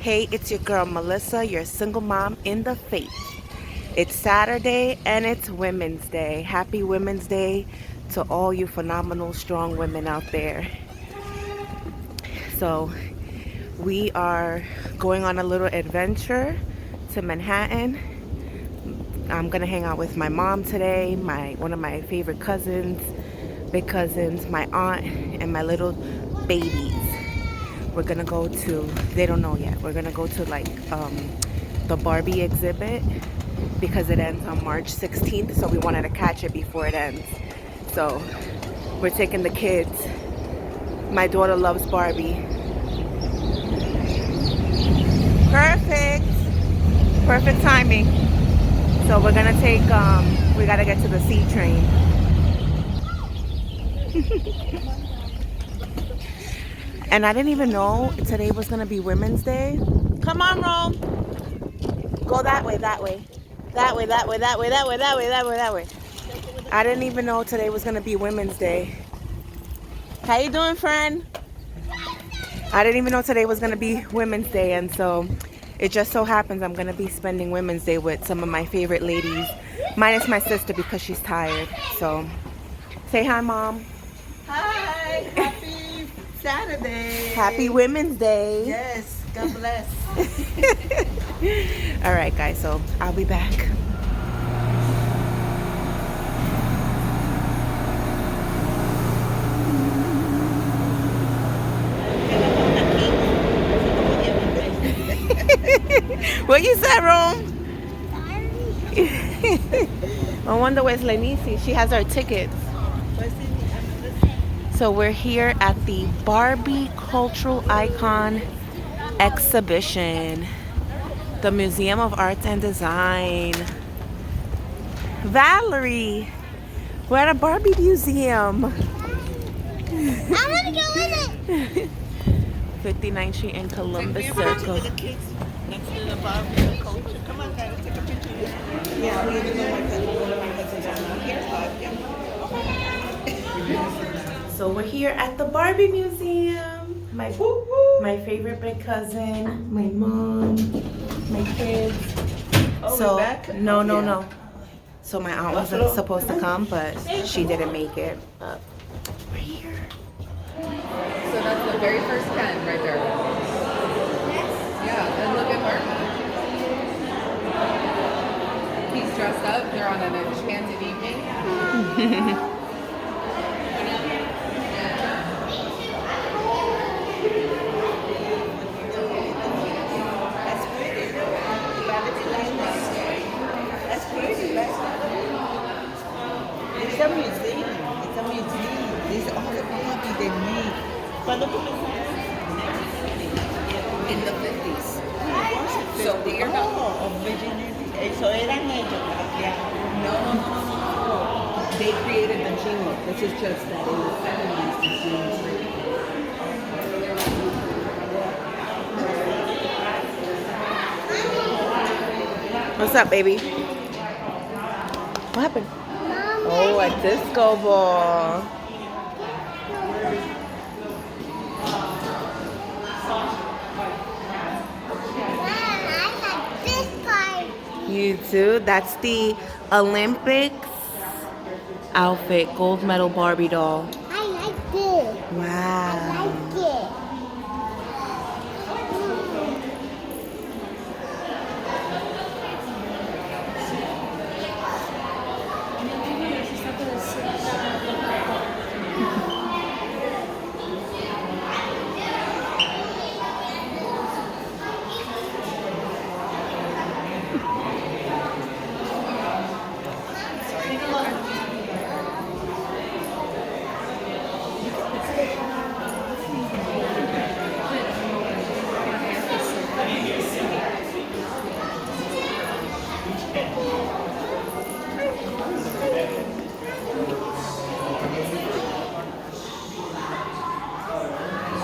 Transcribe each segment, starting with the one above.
Hey, it's your girl Melissa, your single mom in the faith. It's Saturday and it's Women's Day. Happy Women's Day to all you phenomenal, strong women out there. So, we are going on a little adventure to Manhattan. I'm gonna hang out with my mom today, one of my favorite cousins, big cousins, my aunt, and my little babies. We're gonna go to, they don't know yet, we're gonna go to the Barbie exhibit because it ends on March 16th, so we wanted to catch it before it ends. So we're taking the kids. My daughter loves Barbie. Perfect timing. So we're gonna take, we gotta get to the C train. And I didn't even know today was gonna be Women's Day. Come on, Rome. Go that way, that way. That way, that way, that way, that way, that way, that way, that way. I didn't even know today was gonna be Women's Day. How you doing, friend? I didn't even know today was gonna be Women's Day, and so it just so happens I'm gonna be spending Women's Day with some of my favorite ladies, minus my sister because she's tired. So say hi, Mom. Hi, happy Saturday. Happy Women's Day. Yes, God bless. All right, guys, so I'll be back. What you said, Rome? I wonder where's Lenici. She has our tickets. So we're here at the Barbie Cultural Icon Exhibition, the Museum of Arts and Design. Valerie, we're at a Barbie museum. I want to go in it. 59th Street and Columbus Take me around Circle. with the kids next to the Barbie culture. Come on, guys, take a picture. Yeah, we even know my cousins are not here, but yeah. So we're here at the Barbie Museum. My favorite big cousin, my mom, my kids. Oh, So we're back? no. Yeah. So my aunt wasn't supposed to come, but she didn't make it. But we're here. So that's the very first pen right there. Yeah, and look at her. He's dressed up. They're on an enchanted evening. That's pretty. That's pretty. It's a museum. It's a museum. These are all the Barbie they made. But look at In the 50s. the So we are not. originally. So eran ellos. Yeah. No. They created the gene look. This is just that in the 70s the genes. What's up, baby? What happened? Oh, a disco ball. You too? That's the Olympics outfit, gold medal Barbie doll. I like this. Wow. I like it.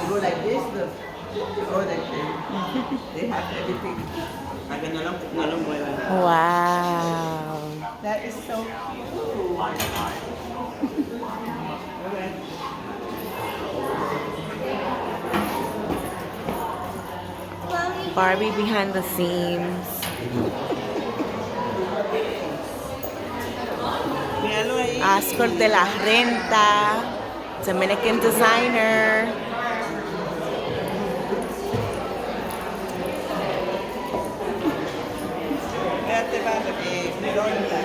Go like this, look. Oh, they have everything. Para que no lo muevan. Wow. That is so cool. Barbie behind the scenes. Míralo ahí. Oscar de la Renta, Dominican designer. Espérate, vale, Veronica.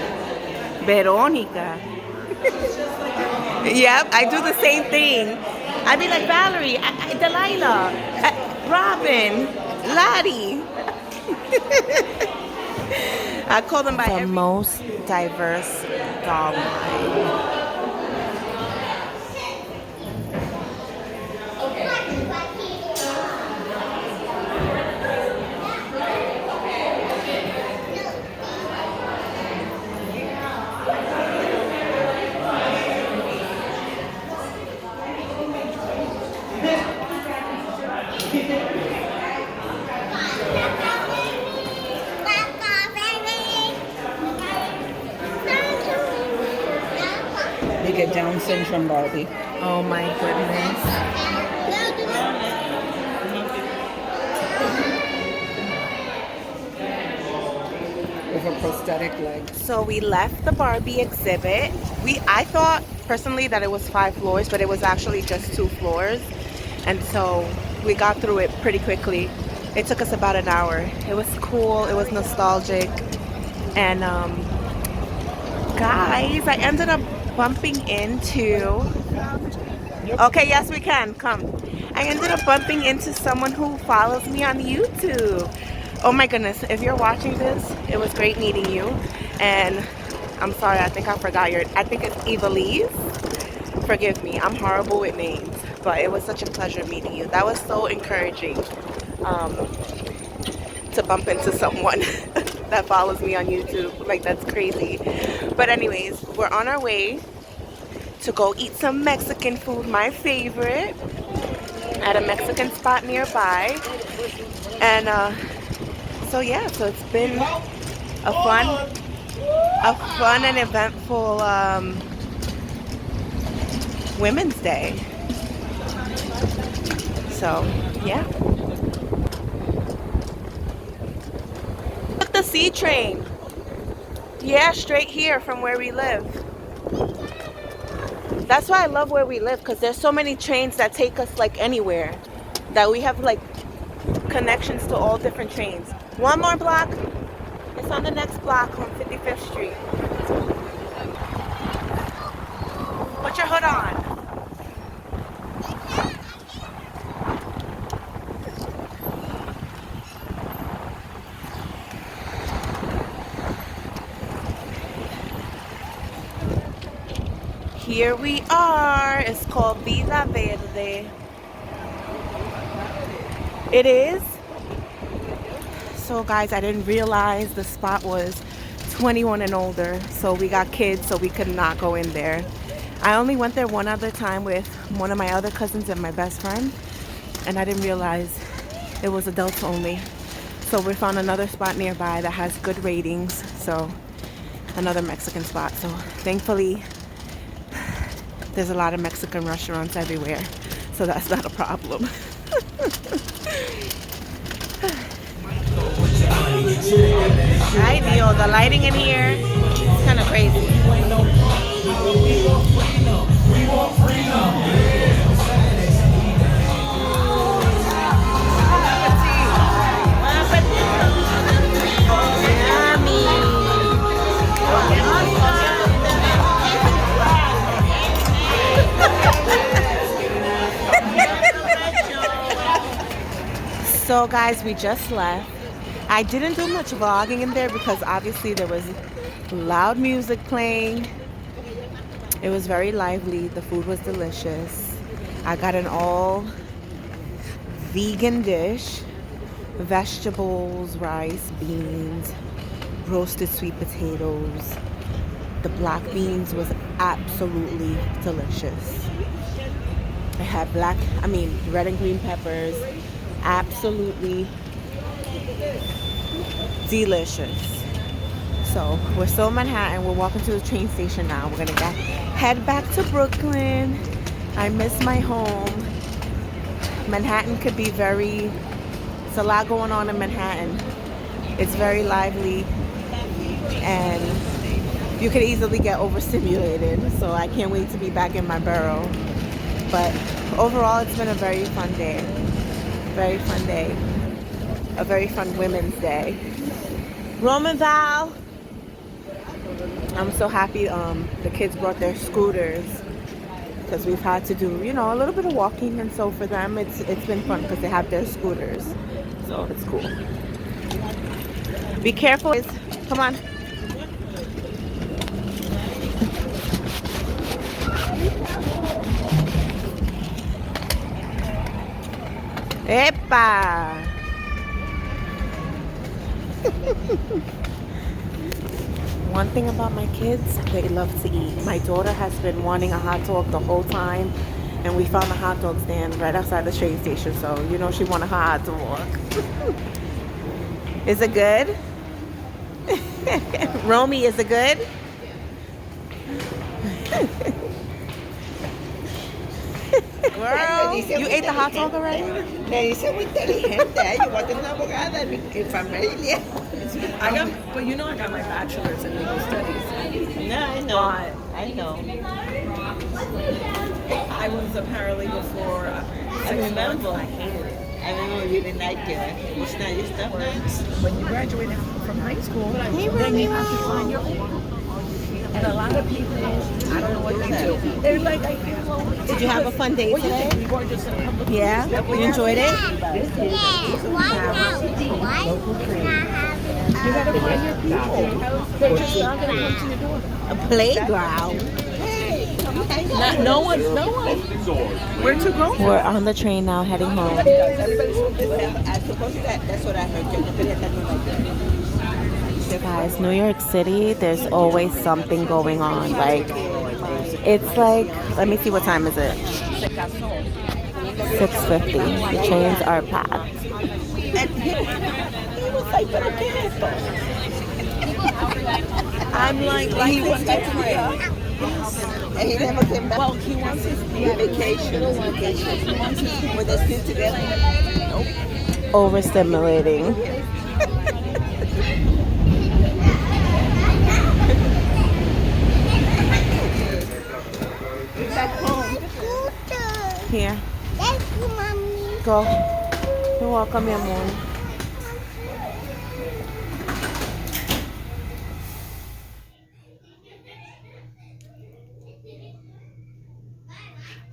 Verónica. Yep, I do the same thing. I'd be like Valerie, Delilah, Robin, Lottie. I call them by the most diverse doll line. They get Down syndrome Barbie. Oh my goodness. With a prosthetic leg. So we left the Barbie exhibit. I thought personally that it was 5 floors, but it was actually just 2 floors. And so we got through it pretty quickly. It took us about an hour. It was cool, it was nostalgic. And guys, I ended up bumping into, okay, yes we can, come. I ended up bumping into someone who follows me on YouTube. Oh my goodness, if you're watching this, it was great meeting you. And I'm sorry, I think I forgot I think it's Evilise. Forgive me, I'm horrible with names, but it was such a pleasure meeting you. That was so encouraging to bump into someone that follows me on YouTube. Like, that's crazy. But anyways, we're on our way to go eat some Mexican food, my favorite, at a Mexican spot nearby. And so yeah, so it's been a fun and eventful Women's Day. So yeah. Look, the C train. Yeah, straight here from where we live. That's why I love where we live, because there's so many trains that take us like anywhere, that we have like connections to all different trains. One more block, it's on the next block on 55th Street. Put your hood on. Here we are. It's called Villa Verde. It is. So guys, I didn't realize the spot was 21 and older. So we got kids, so we could not go in there. I only went there one other time with one of my other cousins and my best friend. And I didn't realize it was adults only. So we found another spot nearby that has good ratings. So another Mexican spot. So thankfully, there's a lot of Mexican restaurants everywhere, so that's not a problem. Ay, Dio, the lighting in here is kind of crazy. So guys, we just left. I didn't do much vlogging in there because obviously there was loud music playing. It was very lively. The food was delicious. I got an all vegan dish, vegetables, rice, beans, roasted sweet potatoes. The black beans was absolutely delicious. I had red and green peppers. Absolutely delicious. So we're still in Manhattan. We're walking to the train station now. We're gonna head back to Brooklyn. I miss my home. Manhattan could be very It's a lot going on in Manhattan. It's very lively, and you could easily get overstimulated. So I can't wait to be back in my borough. But overall, it's been a very fun day. Very fun day. A very fun Women's Day. Roman Val! I'm so happy the kids brought their scooters, because we've had to do, you know, a little bit of walking, and so for them it's been fun because they have their scooters. So it's cool. Be careful. Come on. Epa! One thing about my kids, they love to eat. My daughter has been wanting a hot dog the whole time, and we found a hot dog stand right outside the train station, so you know she wanted a hot dog. Is it good? Romy, is it good? Girl, you ate the hot dog already? Me dice muy inteligente. Yo voy a tener una abogada en familia. But you know I got my bachelor's in legal studies. No, I know. I know. I was a paralegal for I 6 remember. months. I hated it. I remember you didn't like it. It's not your stuff nice. When you graduated from high school, then you have to find your own. And a lot of people, I don't know what they do. They're like, I feel low. Did you have a fun day today? We were just in a couple of Yeah? You enjoyed it? Yeah, why not? Why You gotta find your people. They're just not gonna come to your door. A playground. No one. We're too grown. We're on the train now, heading home. Everybody's supposed to I suppose that's what I heard. Yo no quería estar like that. Guys, New York City, there's always something going on. Like, it's like, let me see, what time is it? 6:50. The trains are packed. And he was like, pero qué es esto? I'm like He was this like, and he never came back. Well, he wants his vacation. He wants his were they still together? Nope. Overstimulating. Back home. Here, Thank you, mommy. go. You're welcome, mi amor.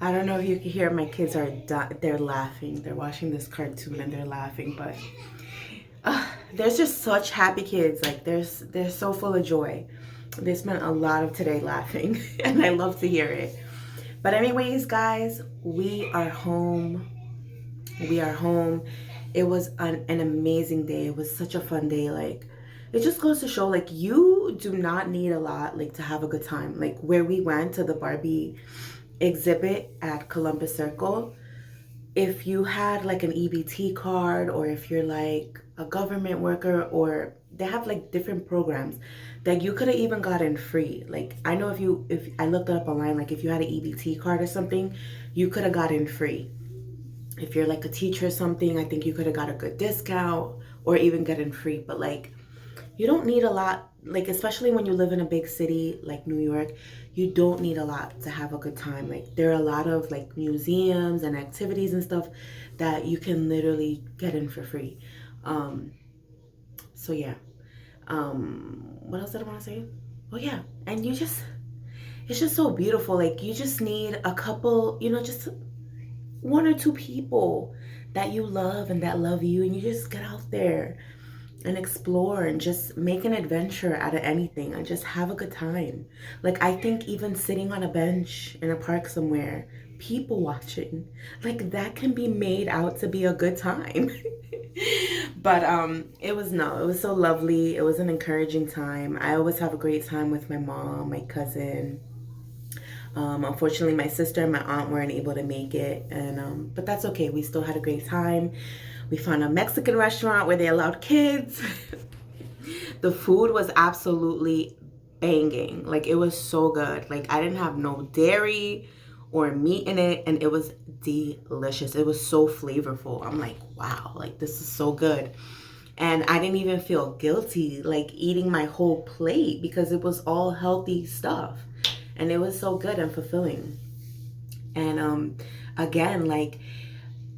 I don't know if you can hear, my kids are they're laughing. They're watching this cartoon and they're laughing, but there's just such happy kids. Like, they're so full of joy. They spent a lot of today laughing, and I love to hear it. But anyways, guys, we are home. We are home. It was an amazing day. It was such a fun day. Like, it just goes to show, like, you do not need a lot, like, to have a good time. Like, where we went to the Barbie exhibit at Columbus Circle, if you had like an EBT card, or if you're like a government worker, or they have like different programs that you could have even gotten free. Like, I know if I looked it up online, like if you had an EBT card or something, you could have gotten free. If you're like a teacher or something, I think you could have got a good discount, or even gotten free. But like, you don't need a lot, like, especially when you live in a big city like New York, you don't need a lot to have a good time. Like, there are a lot of like museums and activities and stuff that you can literally get in for free. So yeah. What else did I want to say? Oh yeah, and it's just so beautiful. Like, you just need a couple, you know, just one or two people that you love and that love you, and you just get out there and explore and just make an adventure out of anything and just have a good time. Like, I think even sitting on a bench in a park somewhere, people watching, like, that can be made out to be a good time. But it was so lovely. It was an encouraging time. I always have a great time with my mom, my cousin. Unfortunately, my sister and my aunt weren't able to make it, and but that's okay. We still had a great time. We found a Mexican restaurant where they allowed kids. The food was absolutely banging. Like, it was so good. Like, I didn't have no dairy or meat in it, and it was delicious. It was so flavorful. I'm like, wow, like this is so good. And I didn't even feel guilty like eating my whole plate because it was all healthy stuff. And it was so good and fulfilling. And again, like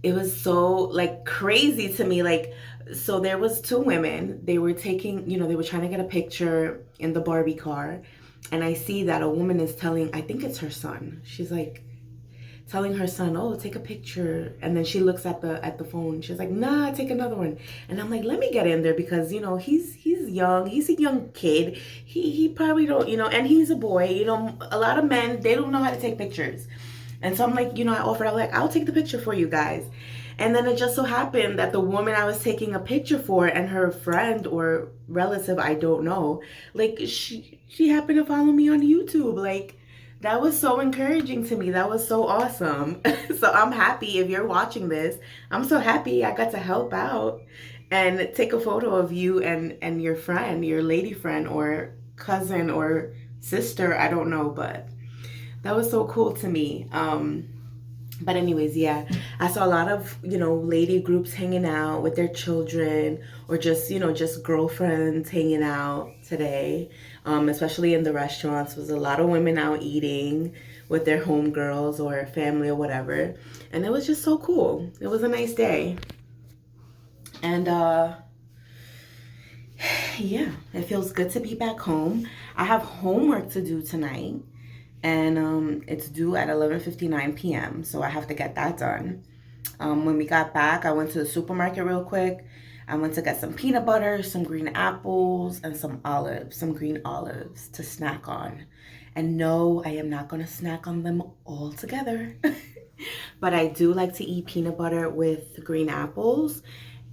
it was so like crazy to me. Like, so there was two women. They were taking, they were trying to get a picture in the Barbie car. And I see that a woman is telling, I think it's her son. She's like telling her son, "Oh, take a picture." And then she looks at the phone. She's like, "Nah, take another one." And I'm like, "Let me get in there because, he's young. He's a young kid. He probably don't, and he's a boy. A lot of men, they don't know how to take pictures." And so I'm like, I offered, I'm like, "I'll take the picture for you guys." And then it just so happened that the woman I was taking a picture for and her friend or relative, I don't know, like she happened to follow me on YouTube. Like, that was so encouraging to me. That was so awesome. So I'm happy if you're watching this. I'm so happy I got to help out and take a photo of you and your friend, your lady friend or cousin or sister. I don't know, but that was so cool to me. But anyways, yeah, I saw a lot of, lady groups hanging out with their children or just, just girlfriends hanging out today, especially in the restaurants. Was a lot of women out eating with their homegirls or family or whatever. And it was just so cool. It was a nice day. And yeah, it feels good to be back home. I have homework to do tonight. And it's due at 11:59 p.m. So I have to get that done. When we got back, I went to the supermarket real quick. I went to get some peanut butter, some green apples, and some green olives to snack on. And no, I am not going to snack on them all together. But I do like to eat peanut butter with green apples,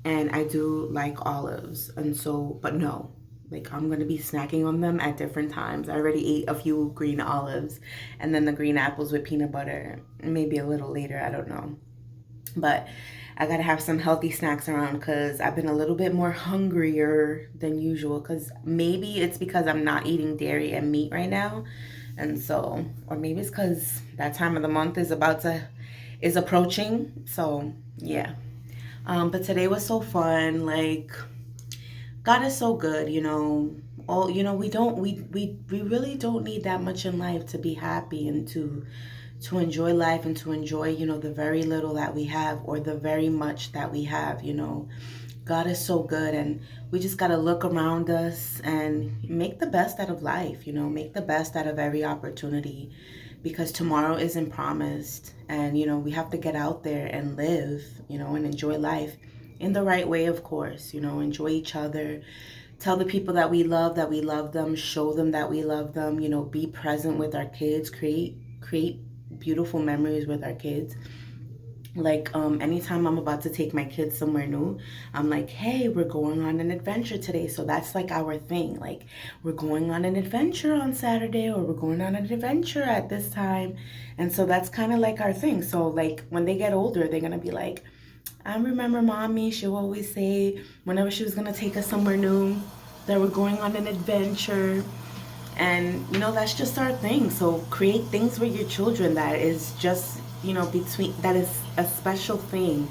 and I do like olives. And so, but no. Like, I'm going to be snacking on them at different times. I already ate a few green olives and then the green apples with peanut butter. Maybe a little later, I don't know. But I got to have some healthy snacks around because I've been a little bit more hungrier than usual. Because maybe it's because I'm not eating dairy and meat right now. And so, or maybe it's because that time of the month is approaching. So, yeah. But today was so fun. Like, God is so good, we really don't need that much in life to be happy and to enjoy life and to enjoy, the very little that we have or the very much that we have, God is so good, and we just got to look around us and make the best out of life, make the best out of every opportunity because tomorrow isn't promised, and, we have to get out there and live, and enjoy life. In the right way, of course, enjoy each other, tell the people that we love them, show them that we love them, be present with our kids, create beautiful memories with our kids. Like, anytime I'm about to take my kids somewhere new, I'm like, "Hey, we're going on an adventure today." So that's like our thing. Like, we're going on an adventure on Saturday, or we're going on an adventure at this time. And so that's kind of like our thing. So like when they get older, they're going to be like, "I remember mommy, she would always say whenever she was going to take us somewhere new that we're going on an adventure." And, that's just our thing. So create things with your children that is just, that is a special thing,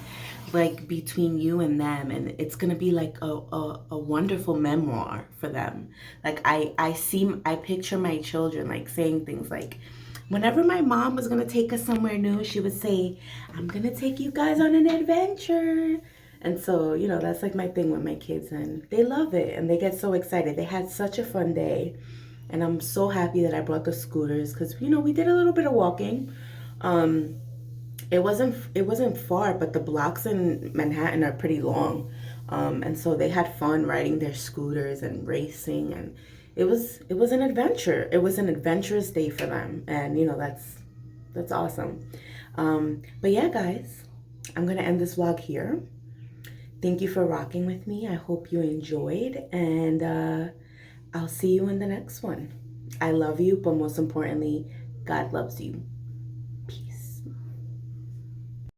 like between you and them. And it's going to be like a wonderful memoir for them. Like I picture my children like saying things like, whenever my mom was going to take us somewhere new, she would say, "I'm going to take you guys on an adventure." And so, that's like my thing with my kids, and they love it and they get so excited. They had such a fun day. And I'm so happy that I brought the scooters because, we did a little bit of walking. It wasn't far, but the blocks in Manhattan are pretty long. And so they had fun riding their scooters and racing, and it was an adventure. It was an adventurous day for them, and that's awesome. But yeah, guys, I'm gonna end this vlog here. Thank you for rocking with me. I hope you enjoyed, and I'll see you in the next one. I love you, but most importantly, God loves you.